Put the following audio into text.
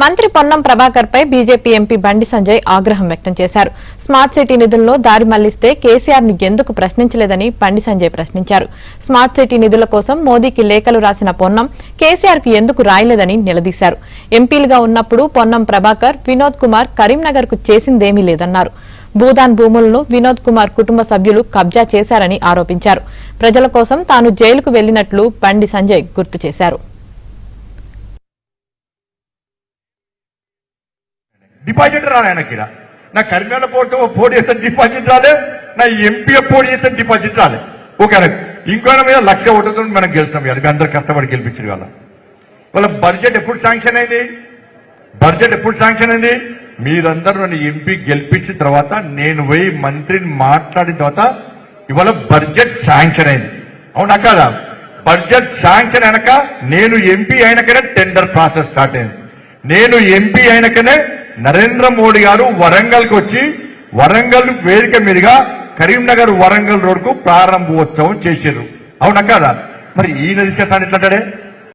మంత్రి పొన్నం ప్రభాకర్ పై BJP MP Bandi Sanjay ఆగ్రహం వ్యక్తం చేశారు. స్మార్ట్ సిటీ నిధుల్లో దారి మళ్లిస్తే కేసీఆర్ ను ఎందుకు ప్రశ్నించలేదని బండి సంజయ్ ప్రశ్నించారు. స్మార్ట్ సిటీ నిధుల కోసం మోదీకి లేఖలు రాసిన పొన్నం కేసీఆర్ కు ఎందుకు రాయలేదని నిలదీశారు. ఎంపీలుగా ఉన్నప్పుడు పొన్నం ప్రభాకర్, వినోద్ కుమార్ కరీంనగర్ కు చేసిందేమీ లేదన్నారు. భూదాన్ భూములను వినోద్ కుమార్ కుటుంబ సభ్యులు కబ్జా చేశారని ఆరోపించారు. ప్రజల కోసం తాను జైలుకు వెళ్లినట్లు బండి సంజయ్ గుర్తు చేశారు. డిపాజిట్ రాలే ఆయనకి. నా కరీంనగర్ పోటీ చేస్తే డిపాజిట్ రాలే, నా ఎంపీ పోటీ చేస్తే డిపాజిట్ రాలే. ఓకే, ఇంకో మీద 1,00,000 ఓటుతో మనం గెలుస్తాం. ఇవాళ అందరు కష్టపడి గెలిపించారు. వాళ్ళ బడ్జెట్ ఎప్పుడు శాంక్షన్ అయింది? మీరందరూ నన్ను ఎంపీ గెలిపించిన తర్వాత నేను పోయి మంత్రిని మాట్లాడిన తర్వాత ఇవాళ బడ్జెట్ శాంక్షన్ అయింది. అవునా కాదా? బడ్జెట్ శాంక్షన్ అయినాక నేను ఎంపీ అయినాకనే టెండర్ ప్రాసెస్ స్టార్ట్ అయింది. నేను ఎంపీ అయినాకనే నరేంద్ర మోడీ గారు వరంగల్కి వచ్చి వరంగల్ వేదిక మీదుగా కరీంనగర్ వరంగల్ రోడ్కు ప్రారంభోత్సవం చేశారు. అవునా కాదా? మరి ఈయన తీసుకొస్తాను ఎట్లంటాడే?